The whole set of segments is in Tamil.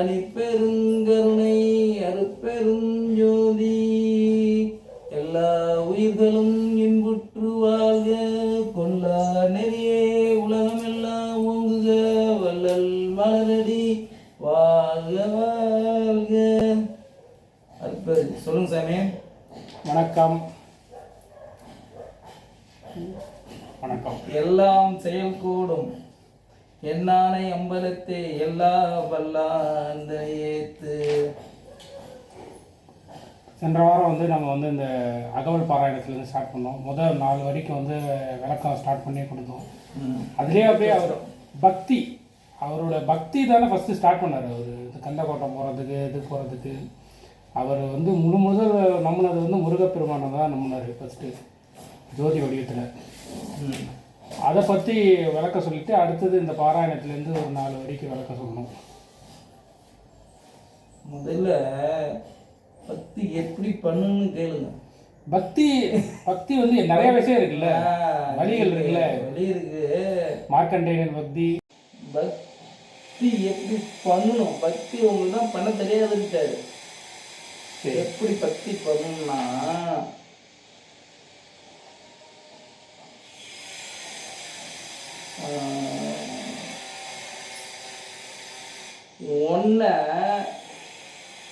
தனி பெருங்கருணை அருட்பெருஞ்சோதி எல்லா உயிர்களும் இன்புற்று வாழ்க கொல்லா நெறியே உலகமெல்லாம் ஓங்குக வள்ளல் மலரடி வாழ்க வாழ்க. அற்பது சொல்லுங்க சாமி. வணக்கம். வணக்கம். எல்லாம் செயல் கூடும் என்னானை அம்பலத்தே எல்லா வல்லாந்த ஏத்து. சென்ற வாரம் நம்ம இந்த அகவல் பாராயணத்துலேருந்து ஸ்டார்ட் பண்ணோம். முதல் 4 வரைக்கும் விளக்கம் ஸ்டார்ட் பண்ணி கொடுத்தோம். அதுலேயே அப்படியே அவர் பக்தி, அவரோட பக்தி தானே ஃபஸ்ட்டு ஸ்டார்ட் பண்ணார். அவர் கந்தக்கோட்டம் போகிறதுக்கு இது போகிறதுக்கு அவர் முதல் நம்பினது முருகப்பெருமானை தான் நம்பினார் ஃபஸ்ட்டு ஜோதி வடிவத்தில். அதை பற்றி விளக்க சொல்லிவிட்டு அடுத்தது இந்த பாராயணத்துலேருந்து ஒரு 4 வரைக்கும் விளக்க சொல்லணும். முதல்ல பக்தி எப்படி பண்ணுன்னு கேளுங்க. பக்தி பக்தி நிறைய விஷயம் இருக்குல்ல, வழிகள் இருக்குல்ல. வழி இருக்கு. மார்க்கண்டேயன் பக்தி. பக்தி எப்படி பண்ணணும், பக்தி உங்களுக்கு தான் பண்ண தெரியாதுட்டாரு. எப்படி பக்தி பண்ணணும்னா ஒன்றை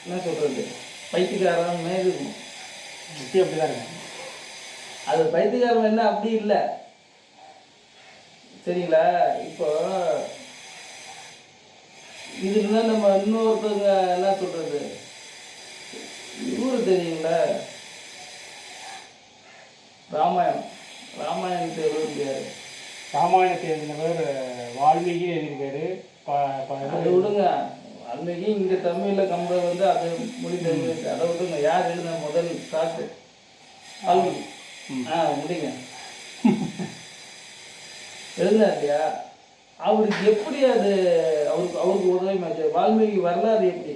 என்ன சொல்கிறது, பைத்தியக்காரன் இருக்கணும். பக்தி அப்படி தான் இருக்கு. அது பைத்தியக்காரன் என்ன அப்படி இல்லை, சரிங்களா? இப்போ இதுல நம்ம இன்னொருத்தவங்க என்ன சொல்கிறது, இவரு தெரியுங்களா, ராமாயணத்தை எழுதியிருக்காரு. ராமாயணத்தை எழுதினவர் வால்மீகி எழுதியிருக்காரு. அதை விடுங்க, வால்மீகி இங்கே தமிழில் கம்பர் அது மொழி தெரிஞ்சு. அதை விடுங்க, யார் எழுதின முதல் ஸ்டார்ட்? வால்மீகி. முடிங்க. எழுதினார் இல்லையா? அவருக்கு எப்படி அது அவருக்கு உதவி மாச்சு. வால்மீகி வரலாறு எப்படி?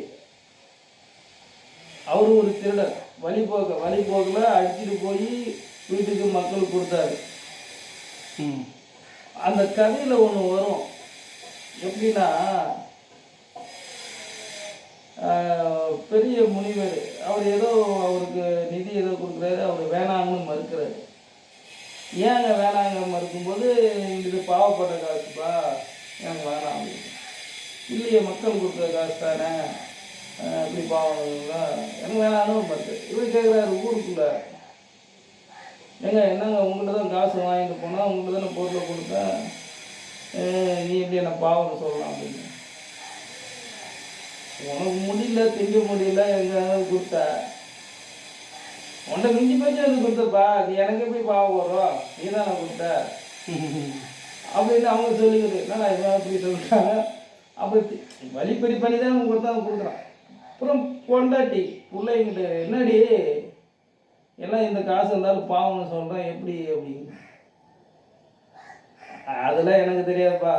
அவரு ஒரு திருடர், வழிபோக்கில் அடிச்சுட்டு போய் வீட்டுக்கு மக்களுக்கு கொடுத்தாரு. அந்த கதையில் ஒன்று வரும். எப்படின்னா, பெரிய முனிவர் அவர் ஏதோ அவருக்கு நிதி ஏதோ கொடுக்குறாரு, அவர் வேணாங்கன்னு மறுக்கிறாரு. ஏங்க வேணாங்க மறுக்கும்போது, இது பாவப்பட்ட காசுப்பா, எனக்கு வேணாம் அப்படின்னு. இல்லையே, மக்கள் கொடுக்குற காசு தானே, அப்படி பாவங்களா, எனக்கு வேணான்னு மறுக்கு. இவர் கேட்குறாரு ஊருக்குள்ள, ஏங்க என்னங்க உங்கள்கிட்ட தான் காசு வாங்கிட்டு போனால், உங்கள்கிட்ட தானே பொருளை கொடுத்தேன், நீ எப்படி என்ன பாவம் சொல்லலாம் அப்படின்னு. உனக்கு முடியல, திங்க முடியல, எங்கேயாவது கொடுத்த உன்னை மிஞ்சி போச்சு வந்து கொடுத்தப்பா, அது எனக்கு எப்படி பாவம் வரும், நீ தானே கொடுத்த அப்படின்னு அவங்க சொல்லிக்கிது. என்னடா இவன் அப்படி சொல்லிட்டாங்க. அப்படி வழிப்பறி பண்ணி தான் அவங்க கொடுக்குறான். அப்புறம் பொண்டாட்டி பிள்ளைங்கிட்ட, என்னடி எல்லாம் இந்த காசு இருந்தாலும் பாவம்னு சொல்கிறேன், எப்படி அப்படின்னு. அதெல்லாம் எனக்கு தெரியாதுப்பா,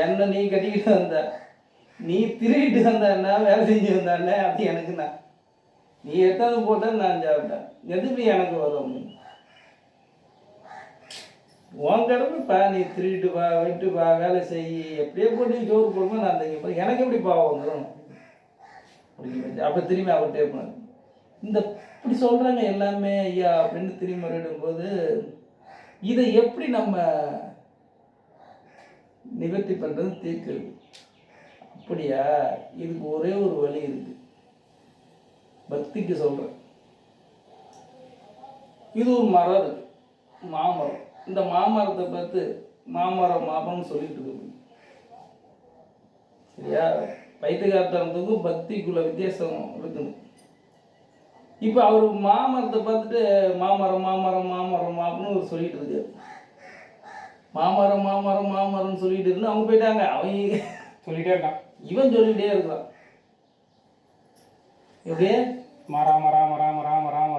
என்ன நீ கட்டிக்கிட்டு வந்த, நீ திருடிட்டு வந்தாண்ணா, வேலை செஞ்சு வந்தாண்ணே, அப்படி எனக்குண்ணா, நீ எட்டாவது போட்டால் நான் சாப்பிட்டேன், எதுக்கு எனக்கு வரும், உன் கடமைப்பா, நீ திருடிட்டுப்பா, வெட்டுப்பா, வேலை செய், எப்படியே போட்டு சோறு போடுமா, நான் தைக்கப்போ எனக்கு எப்படி பாவம் வந்துடும் அப்படின்னு. அப்போ திரும்பி அவர்கிட்ட போனேன். இந்த இப்படி சொல்கிறாங்க எல்லாமே ஐயா அப்படின்னு திரும்பி மறுபடியும்போது, இதை எப்படி நம்ம நிவர்த்தி பண்ணுறது, தீர்க்கிறது? அப்படியா, இதுக்கு ஒரே ஒரு வழி இருக்கு, பக்திக்கு சொல்கிறேன். இது ஒரு மரம் இருக்கு, மாமரம். இந்த மாமரத்தை பார்த்து மாமரம்னு சொல்லிட்டு இருக்கு, சரியா? பைத்தியகாரத்தனத்துக்கும் பக்திக்குள்ள வித்தியாசம் இருக்குது. இப்போ அவர் மாமரத்தை பார்த்துட்டு மாமரம் ஒரு சொல்லிட்டு இருக்காரு. மாமரம்னு சொல்லிட்டு இருந்து அவங்க போயிட்டாங்க. அவங்க சொல்லிட்டே இருக்கான், இவன் சொல்லிகிட்டே இருக்கிறான். எப்படியே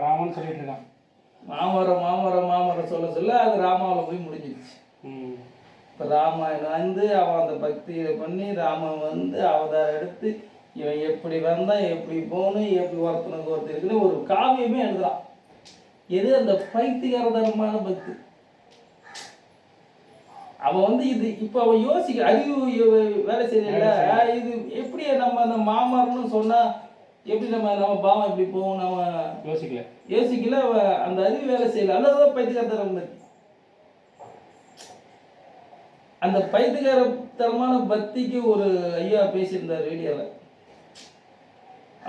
ராமன்னு சொல்லிட்டு இருக்கான். மாமரம் சொல்ல அது ராமாவில் போய் முடிஞ்சிடுச்சு. இப்போ ராமாயணம் அவன் அந்த பக்தியை பண்ணி ராமன் அவதாரம் எடுத்து இவன் எப்படி வந்தான், எப்படி போகணும், எப்படி ஒருத்தனுக்கு ஒருத்தர் இருக்குன்னு ஒரு காவியமே எழுதுறான். எது? அந்த பைத்தியகாரதனமான பக்தி. அவன் வந்து இது இப்போ அவன் யோசிக்க அறிவு வேலை செய்யல. இது எப்படி நம்ம அந்த மாமரம்னு சொன்னா எப்படி நம்ம பாவம் எப்படி போகும் நம்ம யோசிக்கல. அவன் அந்த அறிவு வேலை செய்யல. அதான் பைத்தியக்காரத்தனம் இருந்தது. அந்த பைத்தியக்காரத்தனமான பக்திக்கு ஒரு ஐயா பேசியிருந்தார் ரேடியோவில்.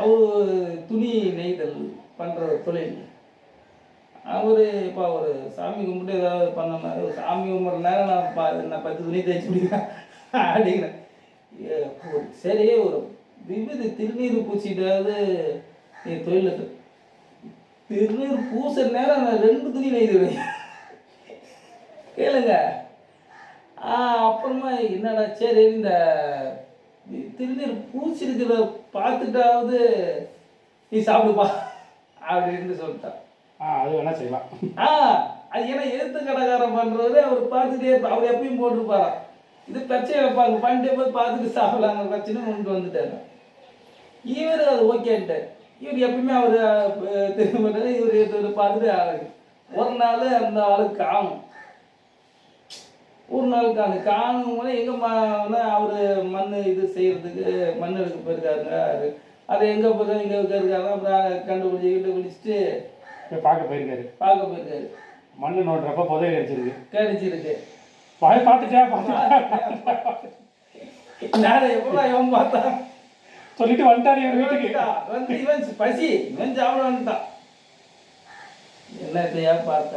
அவர் துணி நெய்தல் பண்ணுற தொழில். அவர் இப்போ அவர் சாமி கும்பிட்டு ஏதாவது பண்ணனா சாமி கும்பிட்ற நேரம் நான் 10 துணி தேய்ச்சி பிடிக்கிறேன் அப்படிங்கிறேன். சரி ஒரு விபத்து திருநீர் பூச்சிட்டாவது நீ தொழிலுக்கு திருநீர் பூசுற நேரம் நான் 2 துணி நெய்துவேன் கேளுங்க. அப்புறமா என்னடா சரி இந்த திருநீர் பூச்சிருக்கிற பார்த்துட்டாவது நீ சாப்பிடுப்பா அப்படின்னு சொல்லிட்டான். அது வேணா செய்யலாம். அது ஏன்னா எழுத்து கடைக்காரன் பண்ணுறவரு அவர் பார்த்துட்டே அவர் எப்பயும் போட்டிருப்பாராம். இது பிரச்சனை வைப்பாங்க பண்ணிட்டே போய் பார்த்துட்டு சாப்பிடலாங்க பிரச்சனை கொண்டு வந்துட்டாங்க. இவர் அது ஓகேன்ட்டார். இவர் எப்பயுமே அவர் திரும்ப பண்ணாரு. இவர் பார்த்துட்டு ஒரு நாள் அந்த ஆளுக்கு காணும். ஒரு நாள் காணும் போது எங்கே அவர் மண் இது செய்கிறதுக்கு மண் எடுக்க போயிருக்காருங்க. அது எங்கே போயிருக்காரு இங்கே இருக்காரு. அப்புறம் கண்டுபிடிச்சிட்டு பார்க்க போயிருக்காரு. மண்ணு நோட்டுறப்ப புதைய கிடைச்சிருக்கு. இவன் பார்த்தா சொல்லிட்டு வந்துட்டாரு இவன் வீட்டுக்கு. வந்து இவன் பசி இவன் சாப்பிட வந்துட்டான். என்னத்தையா பார்த்த?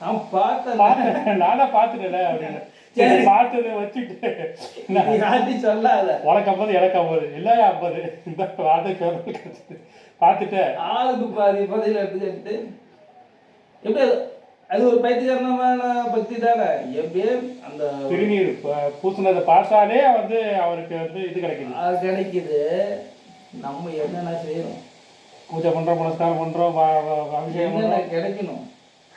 நான் பார்த்தேன். நானா பார்த்துட்டேன் அப்படின்னு பார்த்ததை வச்சுட்டு சொல்லாத. உனக்கு 50 எனக்கு 50 இல்லை 50 இந்த வார்த்தை பார்த்துட்டு ஆளுக்கு பாதி பதில் எடுத்துக்கிட்டு எப்படி அது ஒரு பைத்தியகாரணமான பக்தி தானே. எப்படியும் அந்த திருநீர் பூசினதை பார்த்தாலே வந்து அவருக்கு வந்து இது கிடைக்குது. நம்ம என்னென்ன செய்யணும்? பூஜை பண்ணுறோம், புனஸ்காரம் பண்ணுறோம், அபிஷேகம் கிடைக்கணும்.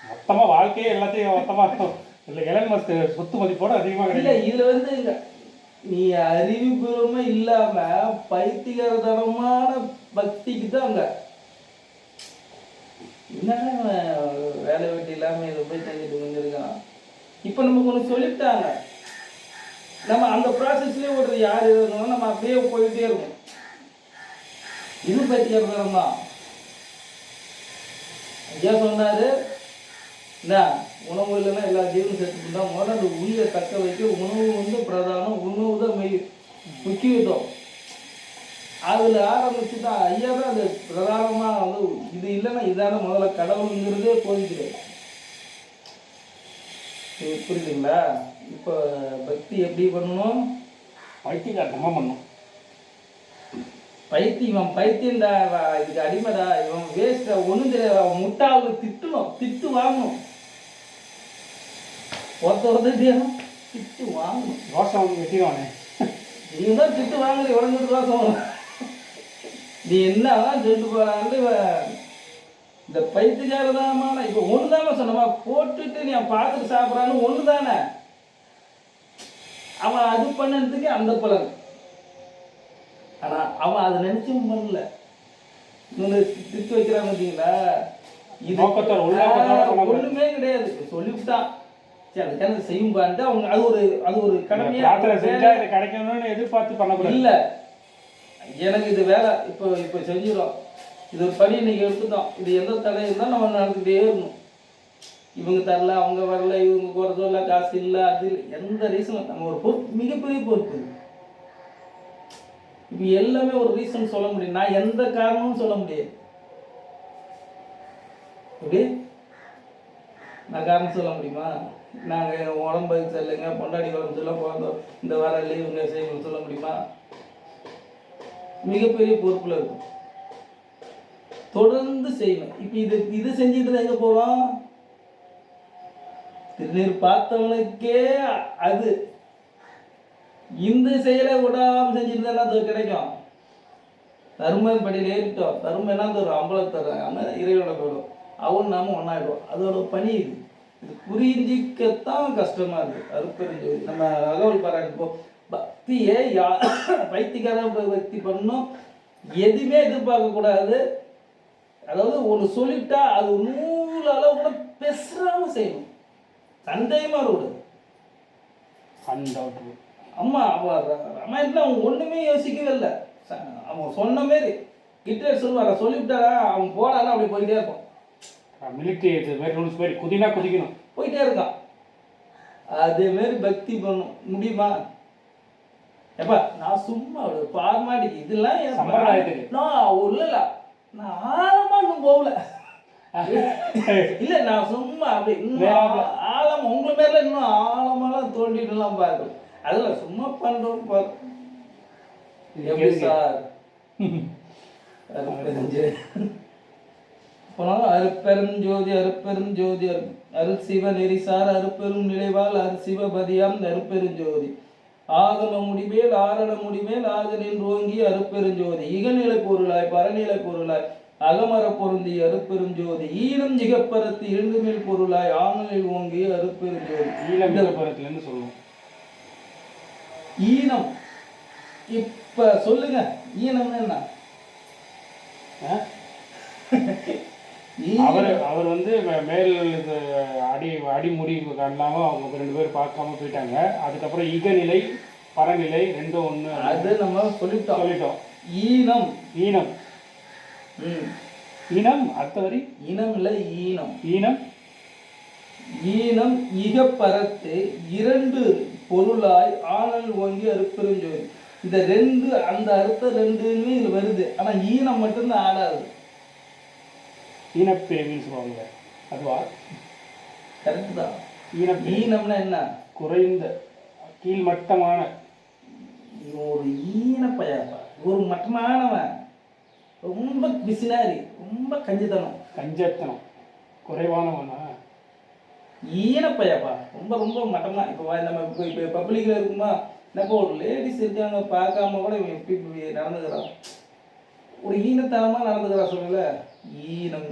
மொத்தமாக வாழ்க்கையே எல்லாத்தையும் மொத்தமாக இல்லை. எலன் மஸ்க் சொத்து மதிப்போட அதிகமாக இல்லை. இதில் வந்து நீ அறிவுபூர்வமாக இல்லாமல் பைத்தியகாரத்தனமான பக்திக்கு தான் அங்கே என்னன்னா வேலை வெட்டி இல்லாமல் இதை போய் செஞ்சுட்டு வந்துருக்கான். இப்போ நமக்கு ஒன்று சொல்லிவிட்டாங்க. நம்ம அந்த ப்ராசஸ்லேயே ஒரு யார் இருக்கணும் நம்ம அப்படியே போயிட்டே இருக்கும். இது பைத்தியகாரத்தனம் தான். ஐயா சொன்னார் என்ன உணவு இல்லைன்னா எல்லா ஜீவனும் சேர்த்துக்கிட்டா முதல்ல அந்த உயிரை தக்க வைக்க உணவு வந்து பிரதானம். உணவு தான் முக்கியத்துவம். அதில் ஆரம்பிச்சு தான் ஐயா தான் அது பிரதானமாக வந்து இது இல்லைன்னா இதான முதல்ல கடவுளுங்கிறதே போதிக்கிறது. புரியுதுங்களா? இப்போ பக்தி எப்படி பண்ணணும்? பைத்தியகாரத்தமாக பண்ணணும். இவன் பைத்தியம்டா, இதுக்கு அடிமைடா, இவன் வேஸ்டா, ஒன்றும் தெரியாது. அவன் முட்டாளு திட்டணும், திட்டு வாங்கணும். ஒருத்தர் திட்டு வாங்கணும். ரோஷம் வெட்டிடுவானே. நீ தான் திட்டு வாங்கல உடனே ரோஷம். நீ என்னதான் சொல்லிட்டு போறான்னு இந்த பைத்தியகாரதமான இப்போ ஒன்று தானே சொன்னமா போட்டுட்டு நீ பார்த்துட்டு சாப்பிட்றான்னு ஒன்று தானே. அவன் அது பண்ணதுக்கு அந்த பலன். ஆனால் அவன் அதை நினைச்சும் பண்ணல. இன்னொன்று திட்டு வைக்கிறான் பார்த்தீங்களா? இது ஒன்றுமே கிடையாது. சொல்லிவிட்டான் சரி அதுக்கான செய்யும்பான்ட்டு அவங்க அது ஒரு கடமையாக கிடைக்கணும்னு எதிர்பார்த்து பண்ணக்கூடாது. இல்லை எனக்கு இது வேலை இப்போ செஞ்சிடும். இது ஒரு பணி இன்னைக்கு எடுத்துட்டோம். இது எந்த தடை இருந்தால் நம்ம நடந்துக்கிட்டே இருக்கணும். இவங்க தரல, அவங்க வரல, இவங்க போகிறதோ இல்லை, காசு இல்லை, அது இல்லை, எந்த ரீசனும் நம்ம ஒரு பொறுப்பு, மிகப்பெரிய பொறுப்பு. இப்போ எல்லாமே ஒரு ரீசன் சொல்ல முடியும். நான் எந்த காரணமும் சொல்ல முடியாது. எப்படி நான் காரணம் சொல்ல முடியுமா? நாங்கள் உடம்புக்கு செல்லுங்க, பொண்டாடி உடம்பு சொல்ல பிறந்தோம், இந்த வர லீவுங்க செய்யணும்னு சொல்ல முடியுமா? மிகப்பெரிய பொறுப்பில் இருக்கும். தொடர்ந்து செய்யணும். இப்போ இது செஞ்சுட்டு எங்கே போகிறோம்? திருநீர் பார்த்தவனுக்கே அது இந்த செயலை விடாமல் செஞ்சுட்டு தான் அது கிடைக்கும். தருமன் படியில் ஏறிட்டோம். தருமம் என்ன தரும்? அம்பலம் தர்றாங்க, இறைவனோட போயிடும். அவன் நாம ஒன்றாயிடும். அதோட பணி இது புரிஞ்சிக்கத்தான் கஷ்டமாக இருக்குது. அருப்பெருஞ்சோதி நம்ம அகவல் பாராட்டு பக்தியை பைத்தியக்கார பக்தி பண்ணணும். எதுவுமே எதிர்பார்க்கக்கூடாது. அதாவது ஒன்று சொல்லிட்டா அது 100 அளவு கூட பெருசாமல் செய்யணும். சந்தேகமாக இருக்கக்கூடாது. அன்டவுட். அம்மா அவன் ராமாயணத்தில் அவன் ஒன்றுமே யோசிக்கவே இல்லை. அவன் சொன்ன மாரி கிட்ட சொல்லுவார சொல்லிவிட்டாரா அவன் போனாலும் அப்படி போயிட்டே இருப்பான். மிலிட்ரி இது மாதிரி ரூல்ஸ் மாதிரி குதினா குதிக்கணும், போயிட்டே இருக்கான். அதேமாரி பக்தி பண்ணும் முடியுமா? எப்பா நான் சும்மா ஃபார்மாலிட்டி இதெல்லாம் நான் இல்லை நான் ஆழமா இன்னும் போகல. இல்லை நான் சும்மா அப்படி இன்னும் ஆழம் உங்களை மேல இன்னும் ஆழமாலாம் தோண்டிட்டுலாம் பார்க்கணும். அதில் சும்மா பண்ணுறோம் எப்படி சார் போனாலும் அருப்பெருஞ்சோதி அருப்பெருஞ்சோதி அருள் சிவ நெறிசார் அருப்பெரும் நிலைவாள் அரு சிவபதியாம் அருப்பெருஞ்சோதி ஆகம முடிமேல் ஆரண முடிமேல் ஆக நின்றோங்கி அருப்பெருஞ்சோதி இகநிலை பொருளாய் பரநிலை பொருளாய் அகமர பொருந்தி அருப்பெருஞ்சோதி ஈரம் ஜிகப்பரத்து இரண்டு மேல் பொருளாய் ஆங்கலில் ஓங்கி அருப்பெருஞ்சோதி. ஈழப்பரத்துலேருந்து சொல்லுவோம். ஈனம் இப்ப சொல்லுங்க, ஈனம்னு என்ன? அவர் வந்து மேல் அடிமுடி இல்லாம அவங்க 2 பேர் பார்க்காம போயிட்டாங்க. அதுக்கப்புறம் இகநிலை பரநிலை ரெண்டும் ஒன்று, அது நம்ம சொல்லிட்டோம். ஈனம் ஈனம் ஈனம் அடுத்த வரி ஈனம் இல்லை ஈனம் ஈனம் ஈனம் இகப்பரத்து இரண்டு பொருளாய் ஆனல் ஓங்கி அருப்பெருஞ்சோதி. இந்த ரெண்டு அந்த அர்த்தம் ரெண்டுமே இது வருது. ஆனா ஈனம் மட்டும்தான் ஆடாது. ஈனப்பேமின்னு சொல்லுவாங்க, அதுவா? கரெக்ட் தான். ஈனம்னா என்ன? குறைந்த கீழ்மட்டமான ஒரு ஈனப்பையப்பா, ஒரு மட்டமானவன், ரொம்ப பிசினாரி, ரொம்ப கஞ்சத்தனம் குறைவானவனா ஈனப்பையப்பா, ரொம்ப ரொம்ப மட்டமா. இப்போ நம்ம இப்போ பப்ளிக்ல இருக்குமா என்னப்போ ஒரு லேடிஸ் இருக்காங்க பார்க்காம கூட இவன் எப்படி நடந்துக்கிறான், ஒரு ஈனத்தனமா நடந்துக்கிறா சொல்லல ஈனம்.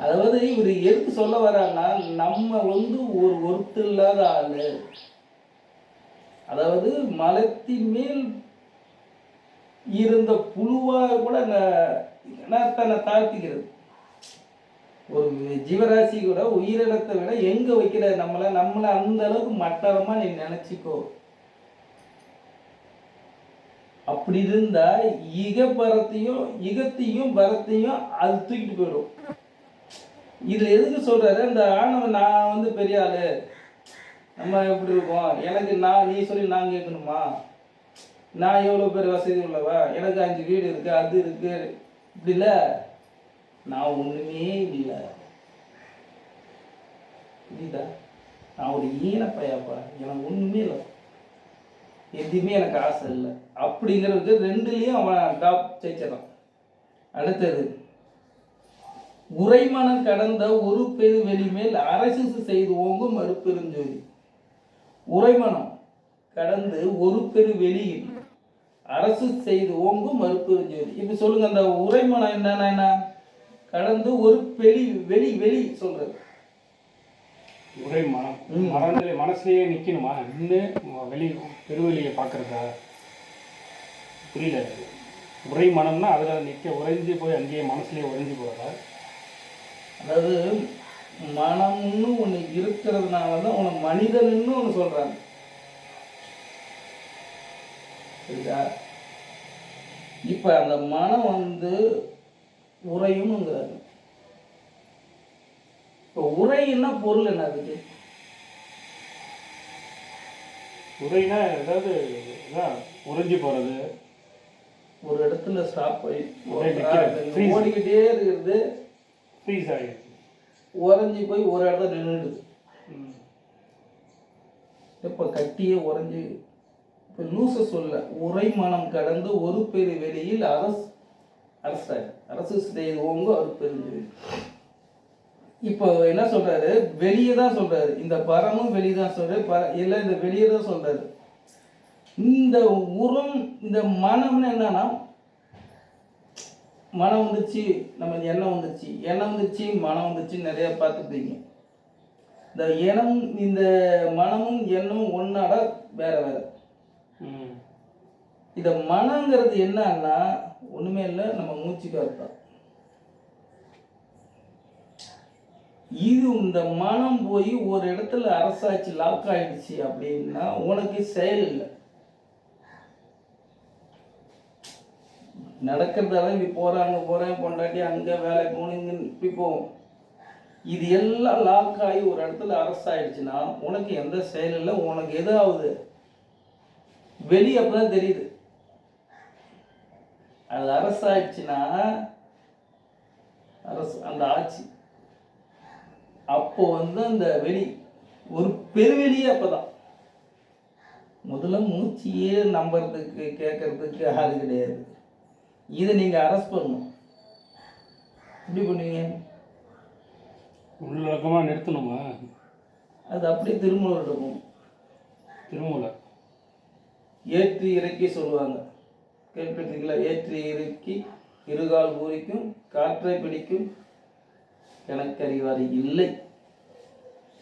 அதாவது இவர் எதுக்கு சொல்ல வர்றாருன்னா நம்ம வந்து ஒரு ஒருத்தர் இல்லாத ஆளு. அதாவது மலத்தின் மேல் இருந்த புழுவா கூட தன்னை தாழ்த்திக்கிறது. ஒரு ஜீவராசி கூட உயிரினத்தை விட எங்க வைக்கிற நம்மளை அந்த அளவுக்கு மட்டமா நீ நினைச்சிக்கோ. அப்படி இருந்தா இகத்தையும் பரத்தையும் அது தூக்கிட்டு போயிடும். இதுல எதுக்கு சொல்றாரு, இந்த ஆணவன் நான் வந்து பெரிய ஆளு, நம்ம எப்படி இருக்கோம், எனக்கு நீ சொல்லி நான் கேட்கணுமா, நான் எவ்வளோ பேர் வசதி உள்ளவா, எனக்கு 5 வீடு இருக்கு, அது இருக்கு, இப்படி இல்லை, நான் ஒண்ணுமே இல்லை, புரியுதா? நான் ஒரு ஈனப்பையாப்பா, எனக்கு ஒண்ணுமே இல்லை, எதுவுமே எனக்கு ஆசை இல்லை அப்படிங்கிறது ரெண்டுலேயும் அவன் டாப் ஜெயிச்சிடறான். அடுத்தது உரைமனம் கடந்த ஒரு பெரு வெளிமேல் அரசு செய்து ஓங்கும் அருப்பெருஞ்சோதி. உரைமனம் கடந்து ஒரு பெரு வெளியில் அரசு செய்து ஓங்கும் அருப்பெருஞ்சோதி. இப்ப சொல்லுங்க, அந்த உரைமனம் என்ன? கடந்து ஒரு வெளி சொல்றது. உரைமனம் மனசுலயே நிக்கணுமா? இன்னும் பெருவெளியை பார்க்கறதா? புரியல. உரைமனம்னா அதுல நிக்க உறைஞ்சி போய் அங்கேயே மனசுலயே உறைஞ்சி போறதா? அதாவது மனம்னு ஒன்று இருக்கிறதுனால தான் உனக்கு மனிதன்னு ஒன்று சொல்றாங்க, சரிதா? இப்ப அந்த மனம் வந்து உரையும்ங்கிறாங்க. இப்போ உரைன்னா பொருள் என்ன? அதுக்கு உரைனா ஏதாவது உறைஞ்சி போறது, ஒரு இடத்துல ஸ்டாப் ஆகி ஓடிக்கிட்டே இருக்கிறது, ஃப்ரீஸ் ஆகிடுது, உறைஞ்சி போய் ஒரு இடத்துல நின்றுடுது. இப்போ கட்டியே உறைஞ்சி. இப்போ லூச சொல்ல உரைமனம் கடந்து ஒரு பெரு வெளியில் அரசு செய்து ஓங்க ஒரு பெருஞ்சோதி. இப்போ என்ன சொல்றாரு, வெளியே தான் சொல்றாரு, இந்த பரமும் வெளியே தான் சொல்றாரு, எல்லாம் இந்த வெளியே தான் சொல்றாரு. இந்த இந்த மனம்னு என்னன்னா, மனம் வந்துச்சு, நம்ம எண்ணம் வந்துச்சு மனம் வந்துச்சு நிறைய பார்த்துப்பீங்க. இந்த எண்ணம் இந்த மனமும் எண்ணமும் ஒன்னாட வேற. இந்த மனங்கிறது என்னன்னா ஒண்ணுமே இல்லை, நம்ம மூச்சுக்கு அர்த்தம். இது இந்த மனம் போய் ஒரு இடத்துல அரசாட்சி லாக் ஆயிடுச்சு அப்படின்னா உனக்கு செயல் இல்லை. நடக்கிறதால இப்படி போகிறேன் பொண்டாட்டி அங்கே வேலை போகணுங்க இப்படி போகும். இது எல்லாம் லாக் ஆகி ஒரு இடத்துல அரசாயிடுச்சுன்னா உனக்கு எந்த செயல் இல்லை. உனக்கு எதாவது வெளியே அப்பதான் தெரியுது. அது அரசாயிடுச்சுன்னா அரசு அந்த ஆட்சி அப்போ வந்து அந்த வெளி ஒரு பெருவெளியே அப்பதான். முதல்ல மூச்சியே நம்புறதுக்கு கேட்கறதுக்கு ஆள் கிடையாது. இதை நீங்கள் அரெஸ்ட் பண்ணணும். எப்படி பண்ணுவீங்க? உள்ளடக்கமாக நிறுத்தணுமா? அது அப்படியே திருமூலர் இருக்கும். திருமூலர் ஏற்றி இறக்கி சொல்லுவாங்க, கேள்விப்பட்டீங்களா? ஏற்றி இறக்கி இருகால் பூரிக்கும் காற்றை பிடிக்கும் கணக்கறிவார் இல்லை.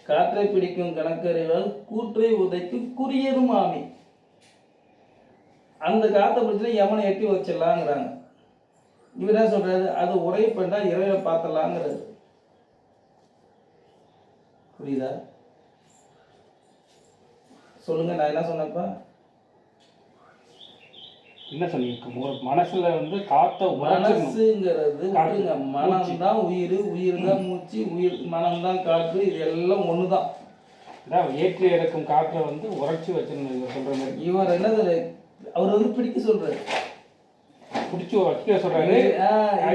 காற்றை பிடிக்கும் கணக்கறிவார் கூற்றை உதைக்கும் குறியதும் ஆமி. அந்த காற்றை பிடிச்சா யமனை எட்டி வச்சிடலாங்கிறாங்க. இவர் என்ன சொல்றாரு? அது உரை பண்ணா இறைவை பார்த்தலாங்கிறது. புரியுதா? சொல்லுங்க, நான் என்ன சொன்னப்பா? என்ன சொல்லியிருக்கோம்? ஒரு மனசுல வந்து காத்த மனசுங்கிறது மனம் தான் உயிர், உயிர் தான் மூச்சு, உயிர் மனம் தான் காற்று, இது எல்லாம் ஒண்ணுதான். ஏற்றி இறக்கும் காற்றை வந்து உரைச்சி வச்சிருந்தது சொல்ற மாதிரி. இவர் என்னது அவர் வந்து பிடிக்க சொல்றாரு, பிடிச்சி வைக்க சொல்றாரு.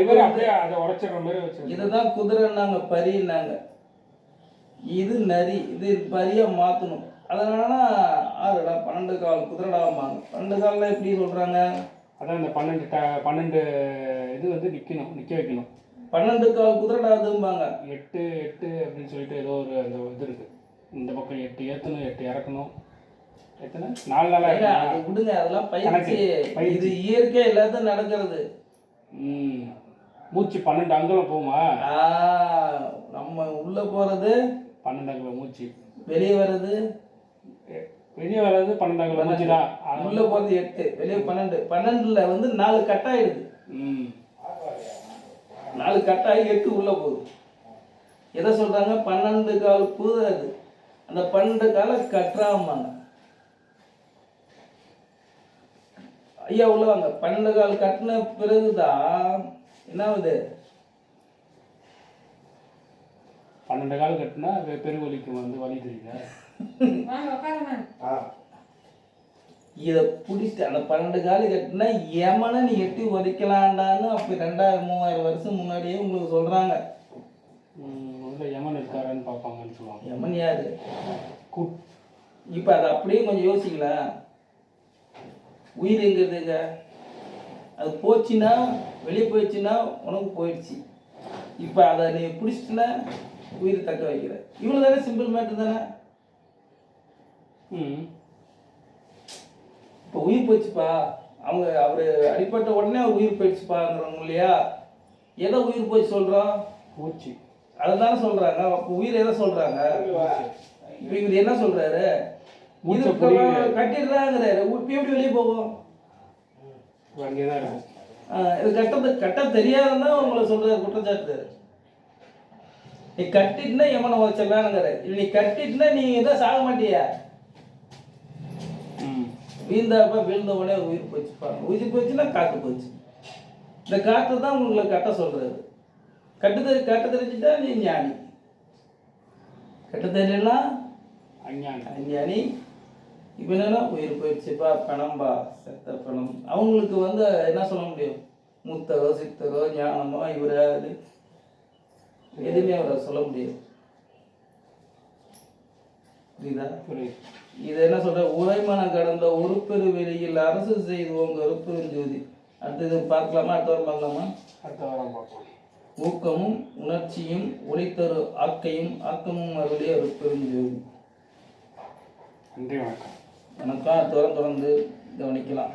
இவர் அப்படியே அதை உரைச்சிடுற மாதிரி வச்சு. இதுதான் குதிரைன்னாங்க, பரின்னாங்க. இது நரி, இது பரியா மாத்தணும். அதனால 12 கால் குதிரைடாமாங்க. 12 காலில் எப்படி சொல்கிறாங்க? அதான் இந்த 12 இது வந்து நிற்க வைக்கணும். 12 கால் குதிரைடாதும்பாங்க. 8 அப்படின்னு சொல்லிட்டு ஏதோ ஒரு அந்த இது இருக்குது. இந்த பக்கம் 8 ஏற்றணும், 8 இறக்கணும். எத்தனை 4 நாளாக அது விடுங்க, அதெல்லாம் பயிற்சி. இது இயற்கை எல்லாத்தையும் நடக்கிறது. மூச்சு 12 அங்குலம் போகுமா? நம்ம உள்ள போகிறது 12 அங்குலம் மூச்சு, வெளியே வர்றது 12 அங்குலம் மூச்சு தான். உள்ள போகிறது 8, வெளியே 12. 12ல் வந்து 4 கட் ஆயிடுது. 4 கட் ஆகி 8 உள்ள போகுது. எதை சொல்றாங்க? 12 கால் புது. அது அந்த 12 காலை கட்டுறாமாங்க. ஐயா உள்ள வாங்க. 12 கால் கட்டின பிறகுதான் என்ன ஆகுது? 12 கால் கட்டினா பெருவலிக்கு வந்து வலி தெரியுதா? இதை பிடிச்சிட்டு அந்த 12 காலு கட்டினா யமனை நீ எட்டி உதைக்கலாண்டான்னு அப்போ 2000-3000 வருஷம் முன்னாடியே உங்களுக்கு சொல்றாங்க. யமன் இருக்காரான்னு பார்ப்பாங்கன்னு சொல்லுவாங்க. யமன் யாரு? இப்போ அதை அப்படியே கொஞ்சம் யோசிக்கலாம். உயிர் எங்கிறதுங்க அது போச்சுன்னா, வெளியே போயிடுச்சுன்னா உனக்கு போயிடுச்சு. இப்போ அதை நீ பிடிச்சிட்டுனா உயிர் தக்க வைக்கிற. இவ்வளோ தானே, சிம்பிள் மேட்டர் தானே. இப்போ உயிர் போயிடுச்சுப்பா, அவர் அடிப்பட்ட உடனே அவர் உயிர் போயிடுச்சுப்பாங்கிறவங்க இல்லையா? எதை உயிர் போய் சொல்கிறோம்? போச்சு. அதை தானே சொல்கிறாங்க. அப்போ உயிர் எதை சொல்கிறாங்க? இப்போ இவர் என்ன சொல்கிறாரு? இது கட்டிடுறாங்கிறாரு. இப்போ எப்படி வெளியே போகும்? அங்கே தான் இருக்கும். இது கட்ட தெரியாதுன்னா உங்களை சொல்கிறார் குற்றச்சாட்டு. நீ கட்டிட்டுனா எமனை வச்சிடலானுங்கிற. நீ கட்டிட்டுனா நீ எதாவது சாக மாட்டியா? வீழ்ந்தாப்ப வீழ்ந்தவனே உயிர் போச்சுப்பாங்க. உயிர் போச்சுன்னா காற்று போச்சு. இந்த காற்று தான் உங்களை கட்ட சொல்றது. கட்ட தெரிஞ்சுட்டா நீ ஞானி. கட்ட தெரியலன்னா அஞ்ஞானி. இப்போ என்னன்னா உயிர் போயிடுச்சுப்பா, பணம்பா, செத்த பணம். அவங்களுக்கு வந்து என்ன சொல்ல முடியும்? முத்தரோ சித்தரோ ஞானமோ இவராது எதுவுமே அவரை சொல்ல முடியாது. புரியுதா? இதை என்ன சொல்ற? உரைமனம் கடந்த ஒரு பெரு வெளியில் அரசு செய்துவோங்க அருப்பெருஞ்சோதி. அடுத்தது பார்க்கலாமா? அடுத்த வாரம் பார்க்கலாமா? அடுத்த வாரம் பார்க்கலாம். ஊக்கமும் உணர்ச்சியும் ஒளித்தரு ஆக்கையும் ஆக்கமும் அருளே அருப்பெருஞ்சோதி. நன்றி, வணக்கம். வணக்கம். அடுத்த வாரம் தொடர்ந்து கவனிக்கலாம்.